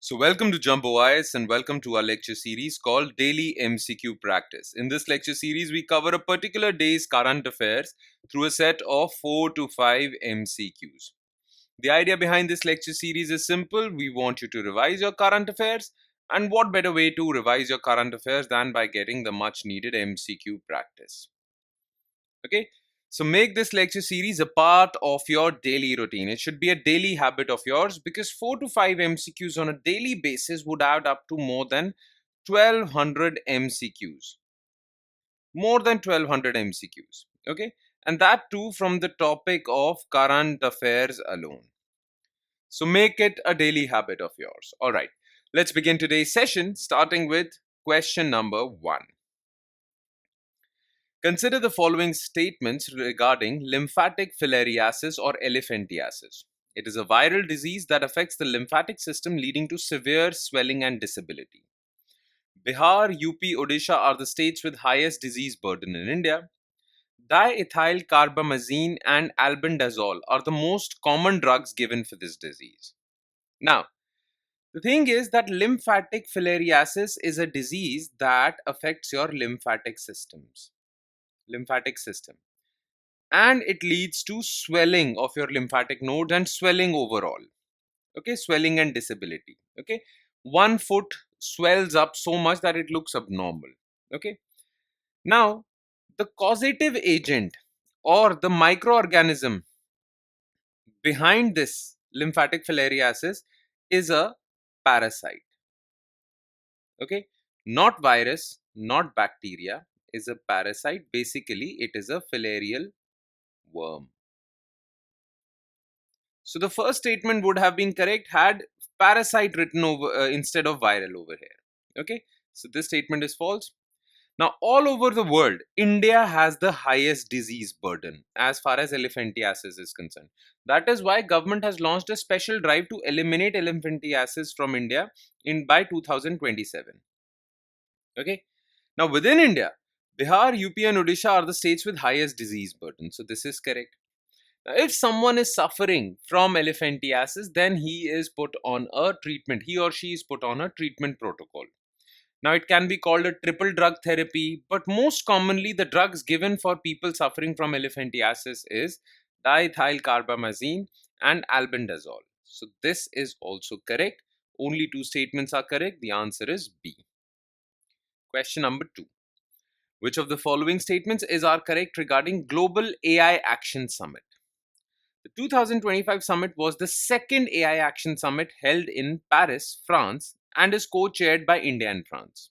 So, welcome to Jumbo Eyes and welcome to our lecture series called Daily MCQ Practice. In this lecture series, we cover a particular day's current affairs through a set of 4 to 5 MCQs. The idea behind this lecture series is simple. We want you to revise your current affairs, and what better way to revise your current affairs than by getting the much needed MCQ practice. Okay, so make this lecture series a part of your daily routine. It should be a daily habit of yours because 4 to 5 MCQs on a daily basis would add up to more than 1200 MCQs. More than 1200 MCQs. Okay, and that too from the topic of current affairs alone. So make it a daily habit of yours. All right, let's begin today's session starting with question number 1. Consider the following statements regarding lymphatic filariasis or elephantiasis. It is a viral disease that affects the lymphatic system, leading to severe swelling and disability. Bihar, UP, Odisha are the states with highest disease burden in India. Diethyl carbamazine and albendazole are the most common drugs given for this disease. Now, the thing is that lymphatic filariasis is a disease that affects your lymphatic system, and it leads to swelling of your lymphatic nodes and swelling overall. Okay, swelling and disability. Okay, one foot swells up so much that it looks abnormal. Okay, now the causative agent or the microorganism behind this lymphatic filariasis is a parasite. Okay, not virus, not bacteria, is a parasite. Basically it is a filarial worm. So the first statement would have been correct had parasite written over instead of viral over here. Okay, so this statement is false. Now, all over the world, India has the highest disease burden as far as elephantiasis is concerned. That is why government has launched a special drive to eliminate elephantiasis from India in by 2027. Okay. Now, within India, Bihar, UP, and Odisha are the states with highest disease burden. So this is correct. Now, if someone is suffering from elephantiasis, then he is put on a treatment. He or she is put on a treatment protocol. Now, it can be called a triple drug therapy, but most commonly, the drugs given for people suffering from elephantiasis is diethyl carbamazine and albendazole. So, this is also correct. Only two statements are correct. The answer is B. Question number 2. Which of the following statements are correct regarding Global AI Action Summit? The 2025 summit was the second AI Action Summit held in Paris, France, and is co-chaired by India and France.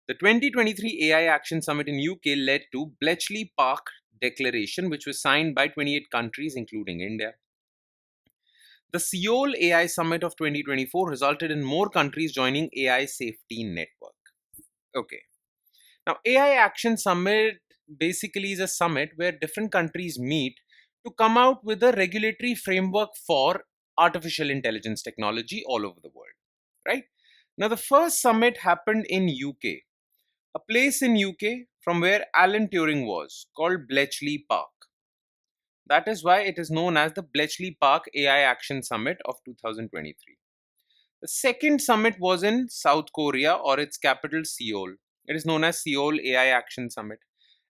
The 2023 AI Action Summit in UK led to Bletchley Park Declaration, which was signed by 28 countries, including India. The Seoul AI Summit of 2024 resulted in more countries joining AI Safety Network. Okay. Now, AI Action Summit basically is a summit where different countries meet to come out with a regulatory framework for artificial intelligence technology all over the world, right? Now, the first summit happened in UK, a place in UK from where Alan Turing was, called Bletchley Park. That is why it is known as the Bletchley Park AI Action Summit of 2023. The second summit was in South Korea, or its capital Seoul. It is known as Seoul AI Action Summit.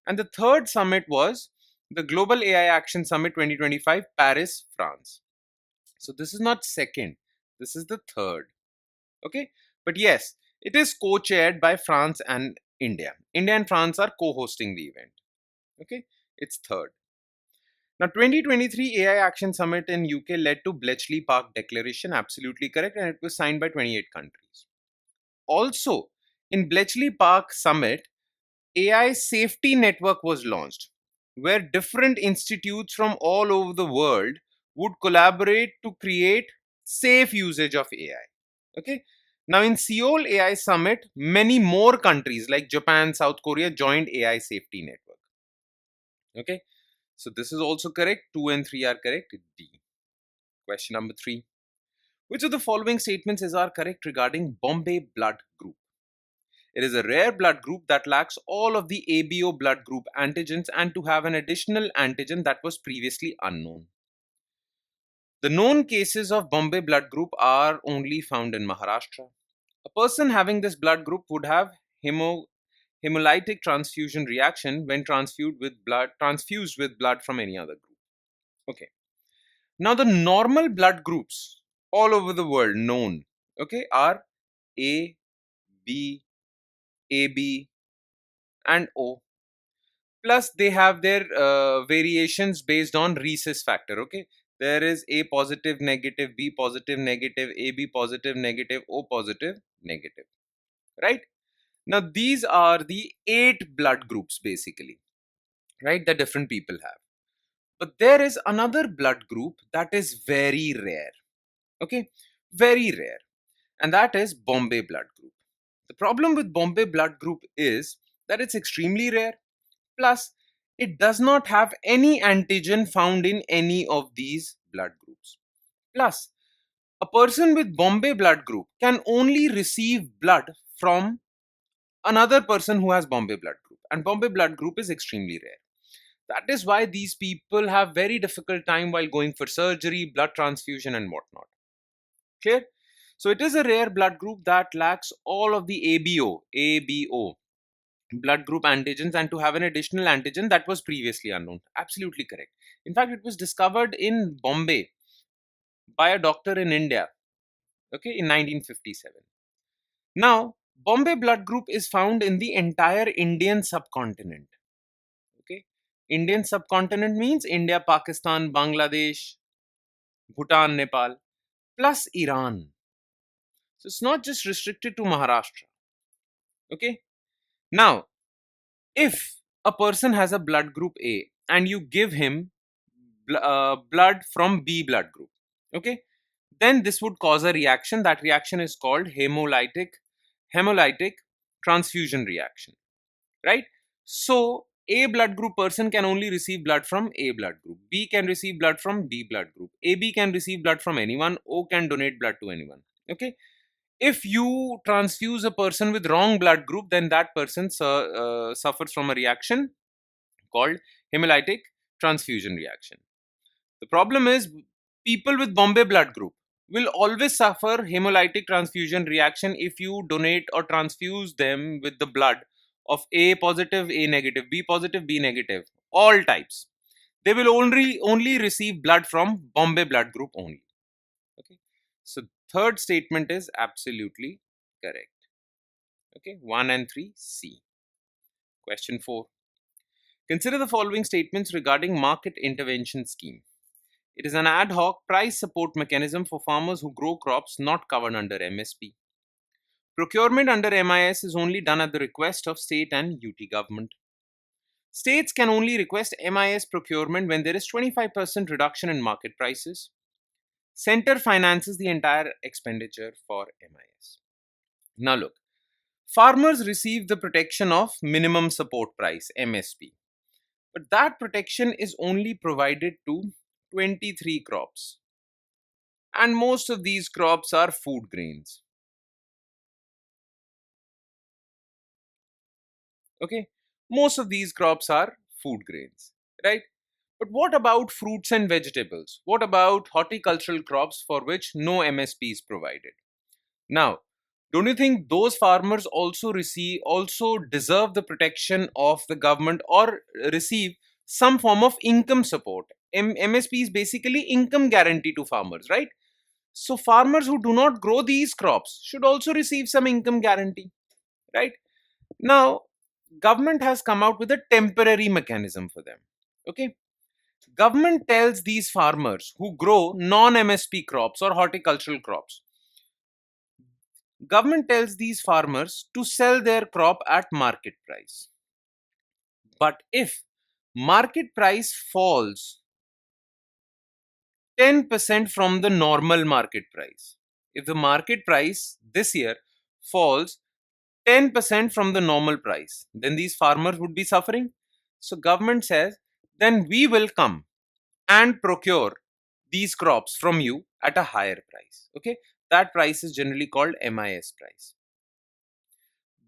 And the third summit was the Global AI Action Summit 2025, Paris, France. So this is not second, this is the third. Okay, but yes, it is co-chaired by France and India. India and France are co-hosting the event. Okay, it's third. Now, 2023 AI Action Summit in UK led to Bletchley Park Declaration, absolutely correct, and it was signed by 28 countries. Also, in Bletchley Park Summit, AI Safety Network was launched, where different institutes from all over the world would collaborate to create safe usage of AI. Okay. Now, in Seoul AI Summit, many more countries like Japan, South Korea joined AI Safety Network. Okay. So this is also correct. 2 and 3 are correct. D. Question number 3. Which of the following statements are correct regarding Bombay blood group? It is a rare blood group that lacks all of the ABO blood group antigens and to have an additional antigen that was previously unknown. The known cases of Bombay blood group are only found in Maharashtra. A person having this blood group would have hemolytic transfusion reaction when transfused with blood from any other group. Okay. Now the normal blood groups all over the world known, okay, are A, B, AB, and O. Plus they have their variations based on rhesus factor. Okay, there is A positive negative, B positive negative, AB positive negative, O positive negative, right? Now these are the 8 blood groups basically, right, that different people have. But there is another blood group that is very rare, okay, very rare, and that is Bombay blood group. The problem with Bombay blood group is that it's extremely rare. Plus, it does not have any antigen found in any of these blood groups. Plus, a person with Bombay blood group can only receive blood from another person who has Bombay blood group, and Bombay blood group is extremely rare. That is why these people have very difficult time while going for surgery, blood transfusion, and whatnot. Clear? So it is a rare blood group that lacks all of the ABO blood group antigens, and to have an additional antigen that was previously unknown. Absolutely correct. In fact, it was discovered in Bombay by a doctor in India, okay, in 1957. Now, Bombay blood group is found in the entire Indian subcontinent. Okay, Indian subcontinent means India, Pakistan, Bangladesh, Bhutan, Nepal, plus Iran. So it's not just restricted to Maharashtra. Okay, now if a person has a blood group A and you give him blood from B blood group, okay, then this would cause a reaction. That reaction is called hemolytic transfusion reaction, right? So A blood group person can only receive blood from A blood group, B can receive blood from B blood group, AB can receive blood from anyone, O can donate blood to anyone. Okay, if you transfuse a person with wrong blood group, then that person suffers from a reaction called hemolytic transfusion reaction. The problem is people with Bombay blood group will always suffer hemolytic transfusion reaction if you donate or transfuse them with the blood of A positive, A negative, B positive, B negative, all types. They will only receive blood from Bombay blood group only. Okay. So third statement is absolutely correct. Okay, 1 and 3 C. Question 4. Consider the following statements regarding market intervention scheme. It is an ad hoc price support mechanism for farmers who grow crops not covered under MSP. Procurement under MIS is only done at the request of state and UT government. States can only request MIS procurement when there is 25% reduction in market prices. Center finances the entire expenditure for MIS. Now look, farmers receive the protection of minimum support price MSP, but that protection is only provided to 23 crops, and most of these crops are food grains. Okay, most of these crops are food grains, right? But what about fruits and vegetables? What about horticultural crops for which no MSP is provided? Now, don't you think those farmers also deserve the protection of the government or receive some form of income support? MSP is basically income guarantee to farmers, right? So farmers who do not grow these crops should also receive some income guarantee, right? Now, government has come out with a temporary mechanism for them. Okay, government tells these farmers who grow non-MSP crops or horticultural crops, government tells these farmers to sell their crop at market price. But if market price falls 10% from the normal market price, if the market price this year falls 10% from the normal price, then these farmers would be suffering. So government says, then we will come and procure these crops from you at a higher price. Okay, that price is generally called MIS price.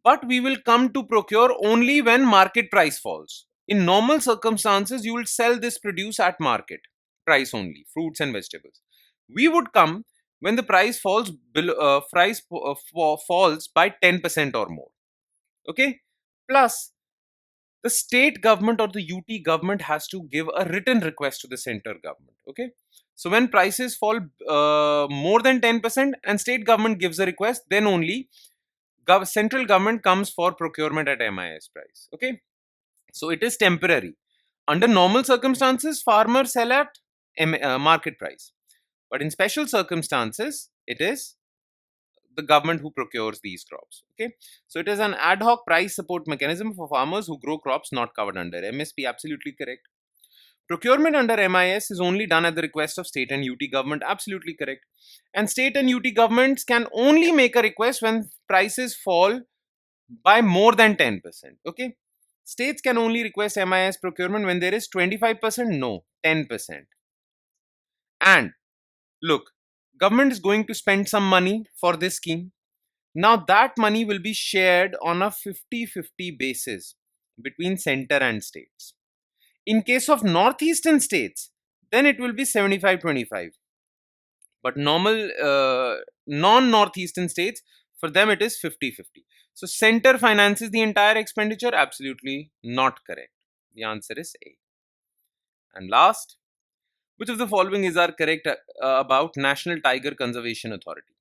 But we will come to procure only when market price falls. In normal circumstances, you will sell this produce at market price only, fruits and vegetables. We would come when the price falls below, falls by 10% or more. Okay. Plus, the state government or the UT government has to give a written request to the center government. Okay. So when prices fall more than 10% and state government gives a request, then only central government comes for procurement at MIS price. Okay. So it is temporary. Under normal circumstances, farmers sell at market price. But in special circumstances, it is the government who procures these crops. Okay, so it is an ad hoc price support mechanism for farmers who grow crops not covered under MSP. Absolutely correct. Procurement under MIS is only done at the request of state and UT government. Absolutely correct. And state and UT governments can only make a request when prices fall by more than 10%. Okay. States can only request MIS procurement when there is 25%, no, 10%. And look, government is going to spend some money for this scheme. Now that money will be shared on a 50-50 basis between center and states. In case of northeastern states, then it will be 75-25. But normal non-northeastern states, for them it is 50-50. So center finances the entire expenditure? Absolutely not correct. The answer is A. And last, which of the following is are correct about National Tiger Conservation Authority?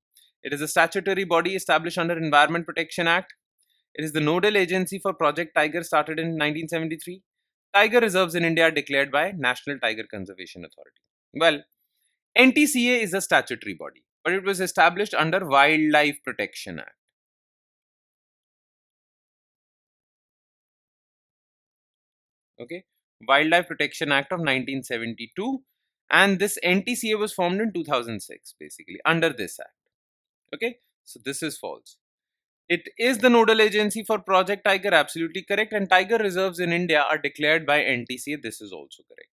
It is a statutory body established under Environment Protection Act. It is the nodal agency for Project Tiger started in 1973. Tiger reserves in India are declared by National Tiger Conservation Authority. Well, NTCA is a statutory body, but it was established under Wildlife Protection Act. Okay, Wildlife Protection Act of 1972, and this NTCA was formed in 2006, basically under this act. Okay, so this is false. It is the nodal agency for Project Tiger, absolutely correct, and tiger reserves in India are declared by NTCA. This is also correct.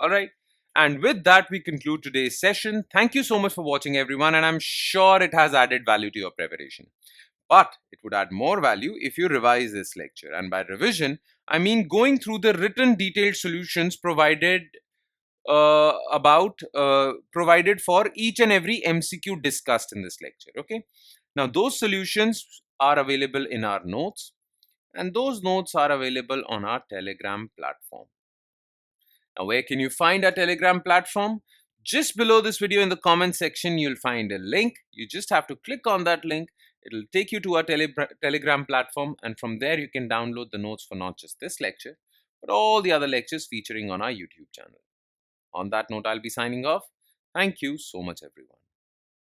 All right. And with that, we conclude today's session. Thank you so much for watching, everyone, and I'm sure it has added value to your preparation. But it would add more value if you revise this lecture. And by revision, I mean going through the written detailed solutions provided provided for each and every MCQ discussed in this lecture. Okay. Now, those solutions are available in our notes, and those notes are available on our Telegram platform. Now, where can you find our Telegram platform? Just below this video in the comment section, you'll find a link. You just have to click on that link. It'll take you to our Telegram platform, and from there you can download the notes for not just this lecture, but all the other lectures featuring on our YouTube channel. On that note, I'll be signing off. Thank you so much, everyone.